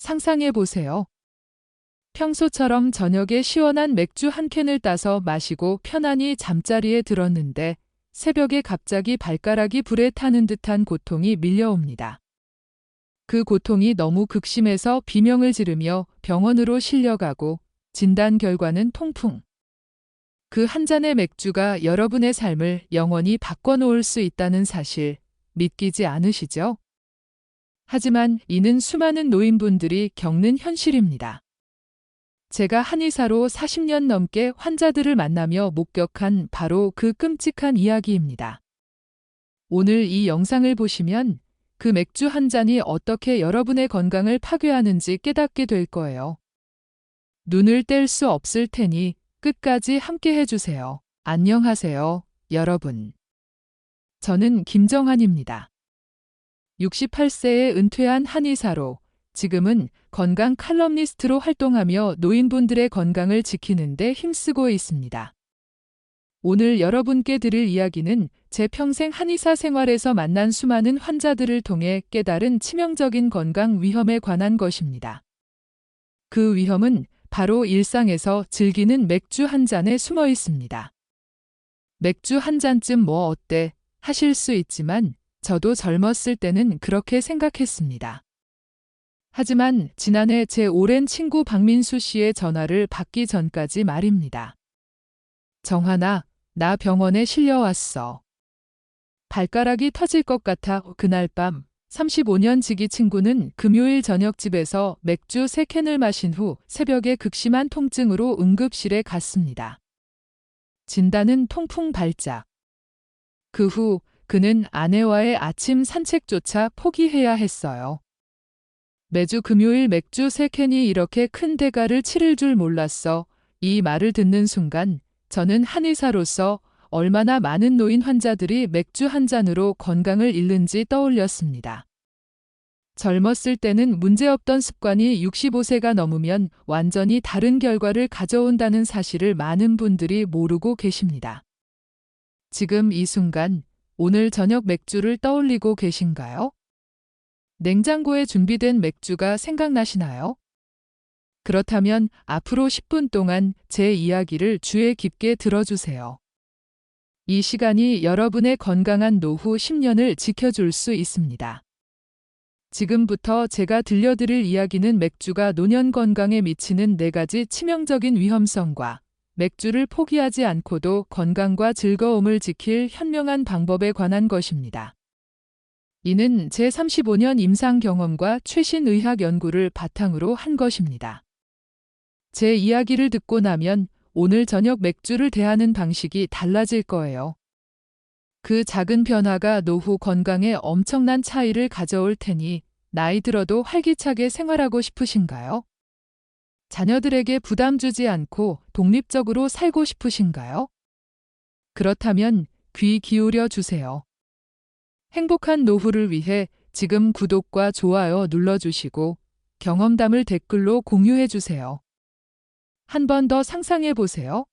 상상해 보세요. 평소처럼 저녁에 시원한 맥주 한 캔을 따서 마시고 편안히 잠자리에 들었는데 새벽에 갑자기 발가락이 불에 타는 듯한 고통이 밀려옵니다. 그 고통이 너무 극심해서 비명을 지르며 병원으로 실려가고 진단 결과는 통풍. 그 한 잔의 맥주가 여러분의 삶을 영원히 바꿔놓을 수 있다는 사실 믿기지 않으시죠? 하지만 이는 수많은 노인분들이 겪는 현실입니다. 제가 한의사로 40년 넘게 환자들을 만나며 목격한 바로 그 끔찍한 이야기입니다. 오늘 이 영상을 보시면 그 맥주 한 잔이 어떻게 여러분의 건강을 파괴하는지 깨닫게 될 거예요. 눈을 뗄 수 없을 테니 끝까지 함께 해주세요. 안녕하세요, 여러분. 저는 김정한입니다. 68세에 은퇴한 한의사로 지금은 건강 칼럼니스트로 활동하며 노인분들의 건강을 지키는 데 힘쓰고 있습니다. 오늘 여러분께 드릴 이야기는 제 평생 한의사 생활에서 만난 수많은 환자들을 통해 깨달은 치명적인 건강 위험에 관한 것입니다. 그 위험은 바로 일상에서 즐기는 맥주 한 잔에 숨어 있습니다. 맥주 한 잔쯤 뭐 어때 하실 수 있지만 저도 젊었을 때는 그렇게 생각했습니다. 하지만 지난해 제 오랜 친구 박민수 씨의 전화를 받기 전까지 말입니다. 정한아, 나 병원에 실려왔어. 발가락이 터질 것 같아. 그날 밤 35년 지기 친구는 금요일 저녁 집에서 맥주 3캔을 마신 후 새벽에 극심한 통증으로 응급실에 갔습니다. 진단은 통풍 발작. 그 후 그는 아내와의 아침 산책조차 포기해야 했어요. 매주 금요일 맥주 3캔이 이렇게 큰 대가를 치를 줄 몰랐어. 이 말을 듣는 순간 저는 한의사로서 얼마나 많은 노인 환자들이 맥주 한 잔으로 건강을 잃는지 떠올렸습니다. 젊었을 때는 문제없던 습관이 65세가 넘으면 완전히 다른 결과를 가져온다는 사실을 많은 분들이 모르고 계십니다. 지금 이 순간, 오늘 저녁 맥주를 떠올리고 계신가요? 냉장고에 준비된 맥주가 생각나시나요? 그렇다면 앞으로 10분 동안 제 이야기를 주의 깊게 들어주세요. 이 시간이 여러분의 건강한 노후 10년을 지켜줄 수 있습니다. 지금부터 제가 들려드릴 이야기는 맥주가 노년 건강에 미치는 4가지 치명적인 위험성과 맥주를 포기하지 않고도 건강과 즐거움을 지킬 현명한 방법에 관한 것입니다. 이는 제 35년 임상 경험과 최신 의학 연구를 바탕으로 한 것입니다. 제 이야기를 듣고 나면 오늘 저녁 맥주를 대하는 방식이 달라질 거예요. 그 작은 변화가 노후 건강에 엄청난 차이를 가져올 테니 나이 들어도 활기차게 생활하고 싶으신가요? 자녀들에게 부담 주지 않고 독립적으로 살고 싶으신가요? 그렇다면 귀 기울여 주세요. 행복한 노후를 위해 지금 구독과 좋아요 눌러주시고 경험담을 댓글로 공유해 주세요. 한 번 더 상상해 보세요.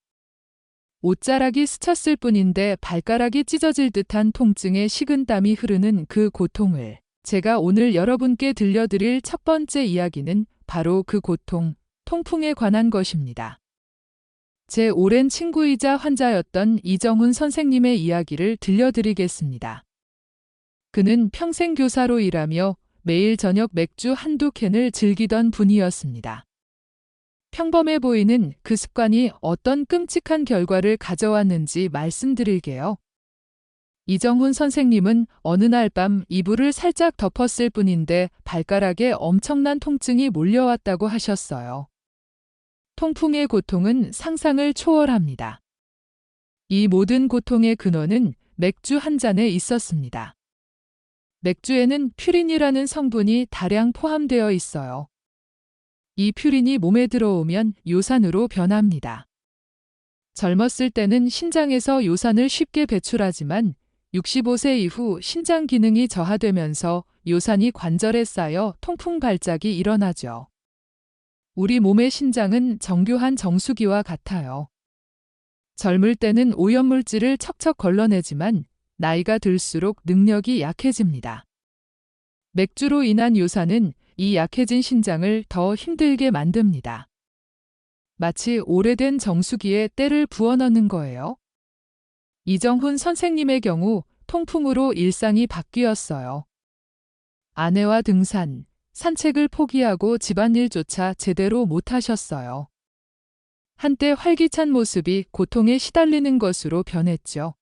옷자락이 스쳤을 뿐인데 발가락이 찢어질 듯한 통증에 식은땀이 흐르는 그 고통을 제가 오늘 여러분께 들려드릴 첫 번째 이야기는 바로 그 고통, 통풍에 관한 것입니다. 제 오랜 친구이자 환자였던 이정훈 선생님의 이야기를 들려드리겠습니다. 그는 평생 교사로 일하며 매일 저녁 맥주 한두 캔을 즐기던 분이었습니다. 평범해 보이는 그 습관이 어떤 끔찍한 결과를 가져왔는지 말씀드릴게요. 이정훈 선생님은 어느 날 밤 이불을 살짝 덮었을 뿐인데 발가락에 엄청난 통증이 몰려왔다고 하셨어요. 통풍의 고통은 상상을 초월합니다. 이 모든 고통의 근원은 맥주 한 잔에 있었습니다. 맥주에는 퓨린이라는 성분이 다량 포함되어 있어요. 이 퓨린이 몸에 들어오면 요산으로 변합니다. 젊었을 때는 신장에서 요산을 쉽게 배출하지만 65세 이후 신장 기능이 저하되면서 요산이 관절에 쌓여 통풍 발작이 일어나죠. 우리 몸의 신장은 정교한 정수기와 같아요. 젊을 때는 오염물질을 척척 걸러내지만 나이가 들수록 능력이 약해집니다. 맥주로 인한 요산은 이 약해진 신장을 더 힘들게 만듭니다. 마치 오래된 정수기에 때를 부어넣는 거예요. 이정훈 선생님의 경우 통풍으로 일상이 바뀌었어요. 아내와 등산, 산책을 포기하고 집안일조차 제대로 못하셨어요. 한때 활기찬 모습이 고통에 시달리는 것으로 변했죠.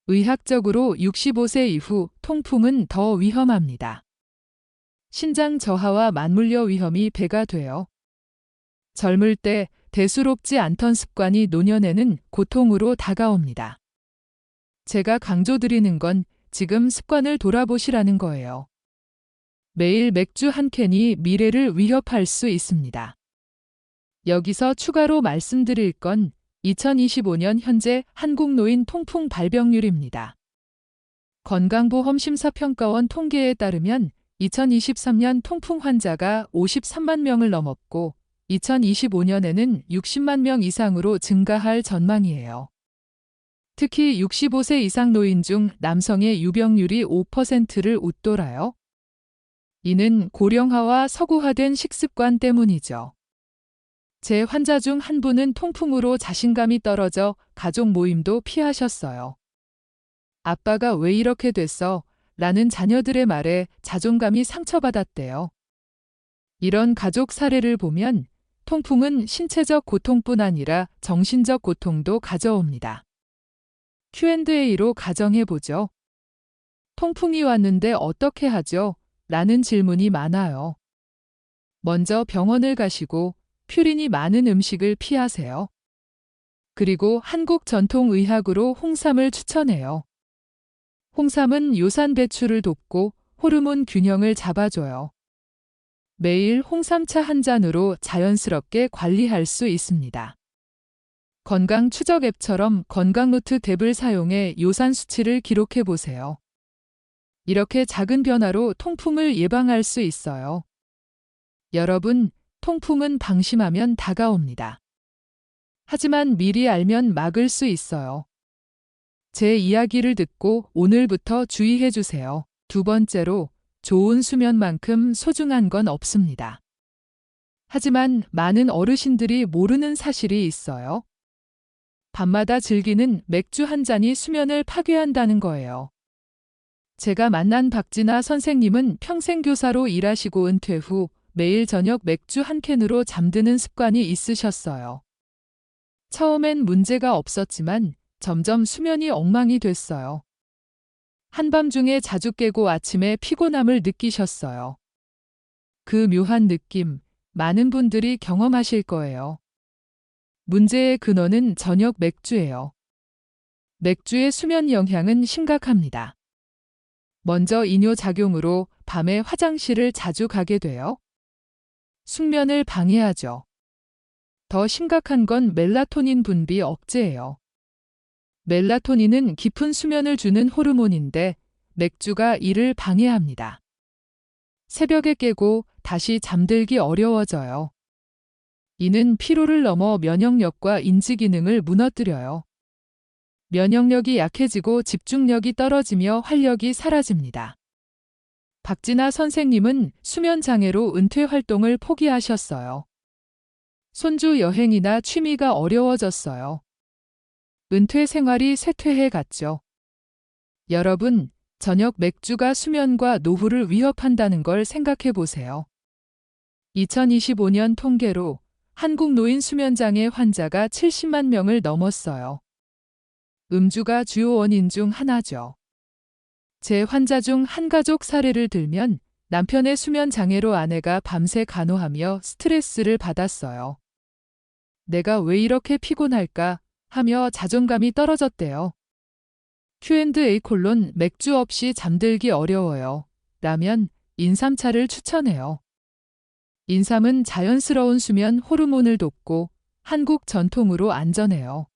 의학적으로 65세 이후 통풍은 더 위험합니다. 신장 저하와 맞물려 위험이 배가 돼요. 젊을 때 대수롭지 않던 습관이 노년에는 고통으로 다가옵니다. 제가 강조드리는 건 지금 습관을 돌아보시라는 거예요. 매일 맥주 한 캔이 미래를 위협할 수 있습니다. 여기서 추가로 말씀드릴 건 2025년 현재 한국노인 통풍 발병률입니다. 건강보험심사평가원 통계에 따르면 2023년 통풍 환자가 53만 명을 넘었고 2025년에는 60만 명 이상으로 증가할 전망이에요. 특히 65세 이상 노인 중 남성의 유병률이 5%를 웃돌아요. 이는 고령화와 서구화된 식습관 때문이죠. 제 환자 중 한 분은 통풍으로 자신감이 떨어져 가족 모임도 피하셨어요. 아빠가 왜 이렇게 됐어? 라는 자녀들의 말에 자존감이 상처받았대요. 이런 가족 사례를 보면 통풍은 신체적 고통뿐 아니라 정신적 고통도 가져옵니다. Q&A로 가정해보죠. 통풍이 왔는데 어떻게 하죠? 라는 질문이 많아요. 먼저 병원을 가시고 퓨린이 많은 음식을 피하세요. 그리고 한국 전통의학으로 홍삼을 추천해요. 홍삼은 요산 배출을 돕고 호르몬 균형을 잡아줘요. 매일 홍삼차 한 잔으로 자연스럽게 관리할 수 있습니다. 건강 추적 앱처럼 건강노트 탭을 사용해 요산 수치를 기록해 보세요. 이렇게 작은 변화로 통풍을 예방할 수 있어요. 여러분, 통풍은 방심하면 다가옵니다. 하지만 미리 알면 막을 수 있어요. 제 이야기를 듣고 오늘부터 주의해 주세요. 두 번째로, 좋은 수면만큼 소중한 건 없습니다. 하지만 많은 어르신들이 모르는 사실이 있어요. 밤마다 즐기는 맥주 한 잔이 수면을 파괴한다는 거예요. 제가 만난 박진아 선생님은 평생 교사로 일하시고 은퇴 후 매일 저녁 맥주 한 캔으로 잠드는 습관이 있으셨어요. 처음엔 문제가 없었지만 점점 수면이 엉망이 됐어요. 한밤중에 자주 깨고 아침에 피곤함을 느끼셨어요. 그 묘한 느낌, 많은 분들이 경험하실 거예요. 문제의 근원은 저녁 맥주예요. 맥주의 수면 영향은 심각합니다. 먼저 이뇨작용으로 밤에 화장실을 자주 가게 돼요. 숙면을 방해하죠. 더 심각한 건 멜라토닌 분비 억제예요. 멜라토닌은 깊은 수면을 주는 호르몬인데 맥주가 이를 방해합니다. 새벽에 깨고 다시 잠들기 어려워져요. 이는 피로를 넘어 면역력과 인지 기능을 무너뜨려요. 면역력이 약해지고 집중력이 떨어지며 활력이 사라집니다. 박진아 선생님은 수면 장애로 은퇴 활동을 포기하셨어요. 손주 여행이나 취미가 어려워졌어요. 은퇴 생활이 쇠퇴해 갔죠. 여러분, 저녁 맥주가 수면과 노후를 위협한다는 걸 생각해 보세요. 2025년 통계로 한국 노인 수면장애 환자가 70만 명을 넘었어요. 음주가 주요 원인 중 하나죠. 제 환자 중 한 가족 사례를 들면 남편의 수면 장애로 아내가 밤새 간호하며 스트레스를 받았어요. 내가 왜 이렇게 피곤할까 하며 자존감이 떨어졌대요. Q&A: 맥주 없이 잠들기 어려워요. 라면 인삼차를 추천해요. 인삼은 자연스러운 수면 호르몬을 돕고 한국 전통으로 안전해요.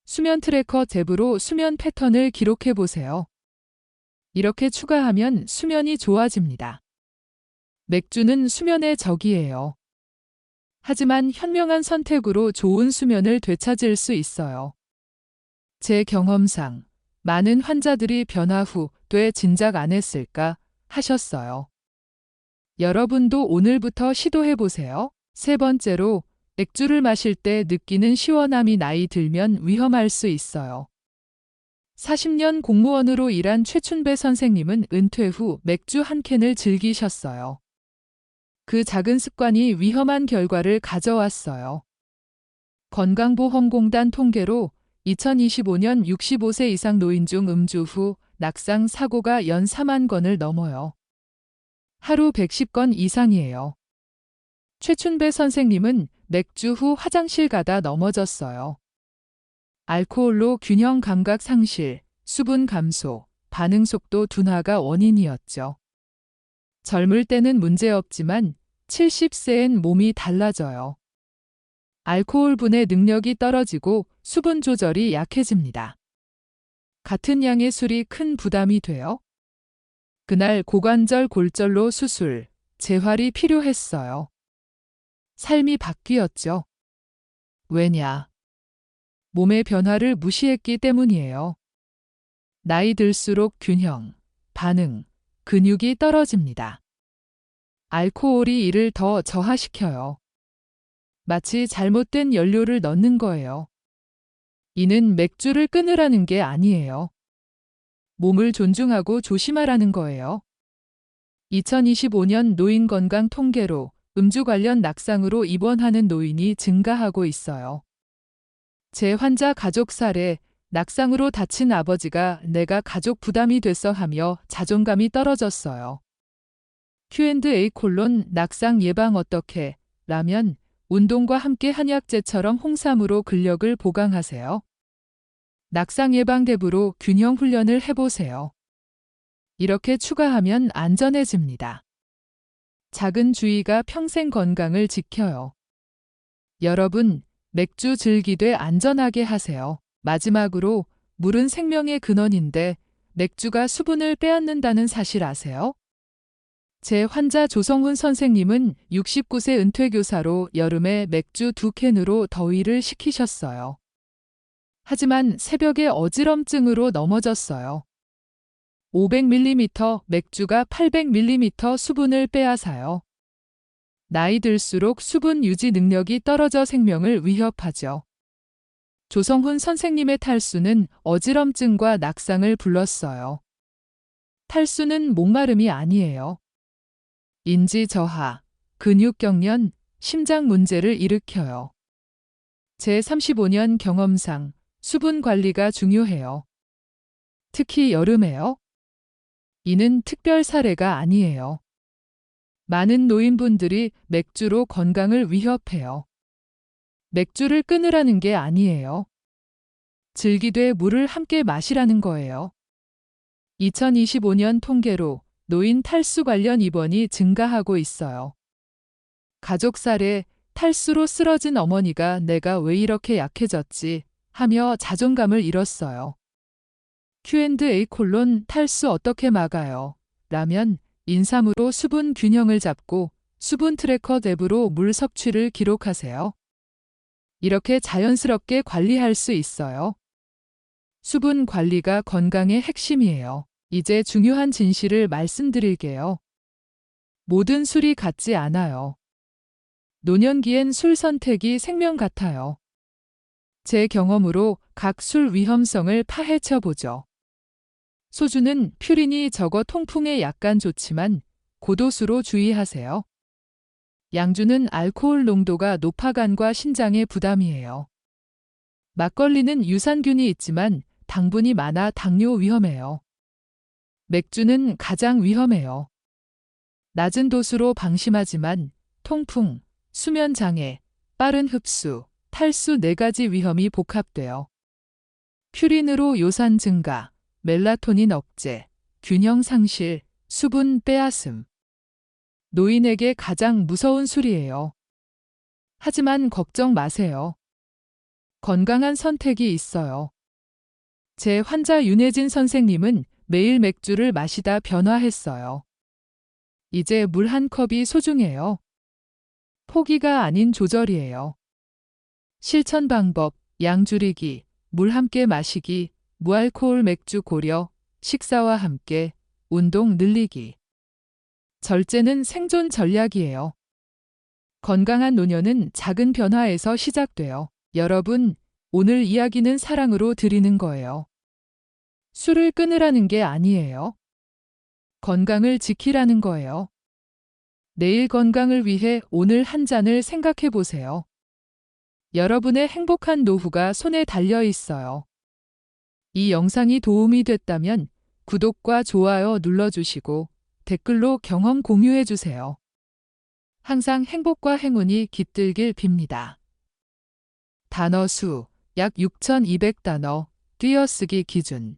수면 트래커 탭으로 수면 패턴을 기록해 보세요. 이렇게 추가하면 수면이 좋아집니다. 맥주는 수면의 적이에요. 하지만 현명한 선택으로 좋은 수면을 되찾을 수 있어요. 제 경험상 많은 환자들이 변화 후 왜 진작 안 했을까 하셨어요. 여러분도 오늘부터 시도해보세요. 세 번째로, 맥주를 마실 때 느끼는 시원함이 나이 들면 위험할 수 있어요. 40년 공무원으로 일한 최춘배 선생님은 은퇴 후 맥주 한 캔을 즐기셨어요. 그 작은 습관이 위험한 결과를 가져왔어요. 건강보험공단 통계로 2025년 65세 이상 노인 중 음주 후 낙상 사고가 연 4만 건을 넘어요. 하루 110건 이상이에요. 최춘배 선생님은 맥주 후 화장실 가다 넘어졌어요. 알코올로 균형 감각 상실, 수분 감소, 반응 속도 둔화가 원인이었죠. 젊을 때는 문제없지만 70세엔 몸이 달라져요. 알코올 분해 능력이 떨어지고 수분 조절이 약해집니다. 같은 양의 술이 큰 부담이 돼요. 그날 고관절 골절로 수술, 재활이 필요했어요. 삶이 바뀌었죠. 왜냐? 몸의 변화를 무시했기 때문이에요. 나이 들수록 균형, 반응, 근육이 떨어집니다. 알코올이 이를 더 저하시켜요. 마치 잘못된 연료를 넣는 거예요. 이는 맥주를 끊으라는 게 아니에요. 몸을 존중하고 조심하라는 거예요. 2025년 노인 건강 통계로 음주 관련 낙상으로 입원하는 노인이 증가하고 있어요. 제 환자 가족 사례, 낙상으로 다친 아버지가 내가 가족 부담이 됐어 하며 자존감이 떨어졌어요. Q&A 낙상 예방 어떻게? 라면 운동과 함께 한약재처럼 홍삼으로 근력을 보강하세요. 낙상 예방 랩으로 균형 훈련을 해보세요. 이렇게 추가하면 안전해집니다. 작은 주의가 평생 건강을 지켜요. 여러분, 맥주 즐기되 안전하게 하세요. 마지막으로, 물은 생명의 근원인데 맥주가 수분을 빼앗는다는 사실 아세요? 제 환자 조성훈 선생님은 69세 은퇴교사로 여름에 맥주 2캔으로 더위를 식히셨어요. 하지만 새벽에 어지럼증으로 넘어졌어요. 500ml 맥주가 800ml 수분을 빼앗아요. 나이 들수록 수분 유지 능력이 떨어져 생명을 위협하죠. 조성훈 선생님의 탈수는 어지럼증과 낙상을 불렀어요. 탈수는 목마름이 아니에요. 인지 저하, 근육 경련, 심장 문제를 일으켜요. 제 35년 경험상 수분 관리가 중요해요. 특히 여름에요. 이는 특별 사례가 아니에요. 많은 노인분들이 맥주로 건강을 위협해요. 맥주를 끊으라는 게 아니에요. 즐기되 물을 함께 마시라는 거예요. 2025년 통계로 노인 탈수 관련 입원이 증가하고 있어요. 가족 사례, 탈수로 쓰러진 어머니가 내가 왜 이렇게 약해졌지 하며 자존감을 잃었어요. Q&A 탈수 어떻게 막아요? 라면 인삼으로 수분 균형을 잡고 수분 트래커 앱으로 물 섭취를 기록하세요. 이렇게 자연스럽게 관리할 수 있어요. 수분 관리가 건강의 핵심이에요. 이제 중요한 진실을 말씀드릴게요. 모든 술이 같지 않아요. 노년기엔 술 선택이 생명 같아요. 제 경험으로 각 술 위험성을 파헤쳐 보죠. 소주는 퓨린이 적어 통풍에 약간 좋지만 고도수로 주의하세요. 양주는 알코올 농도가 높아 간과 신장에 부담이에요. 막걸리는 유산균이 있지만 당분이 많아 당뇨 위험해요. 맥주는 가장 위험해요. 낮은 도수로 방심하지만 통풍, 수면 장애, 빠른 흡수, 탈수 4가지 위험이 복합돼요. 퓨린으로 요산 증가, 멜라토닌 억제, 균형 상실, 수분 빼앗음. 노인에게 가장 무서운 술이에요. 하지만 걱정 마세요. 건강한 선택이 있어요. 제 환자 윤혜진 선생님은 매일 맥주를 마시다 변화했어요. 이제 물 한 컵이 소중해요. 포기가 아닌 조절이에요. 실천 방법, 양 줄이기, 물 함께 마시기, 무알코올 맥주 고려, 식사와 함께, 운동 늘리기. 절제는 생존 전략이에요. 건강한 노년은 작은 변화에서 시작돼요. 여러분, 오늘 이야기는 사랑으로 드리는 거예요. 술을 끊으라는 게 아니에요. 건강을 지키라는 거예요. 내일 건강을 위해 오늘 한 잔을 생각해 보세요. 여러분의 행복한 노후가 손에 달려 있어요. 이 영상이 도움이 됐다면 구독과 좋아요 눌러주시고 댓글로 경험 공유해 주세요. 항상 행복과 행운이 깃들길 빕니다. 단어 수, 약 6,200단어, 띄어쓰기 기준.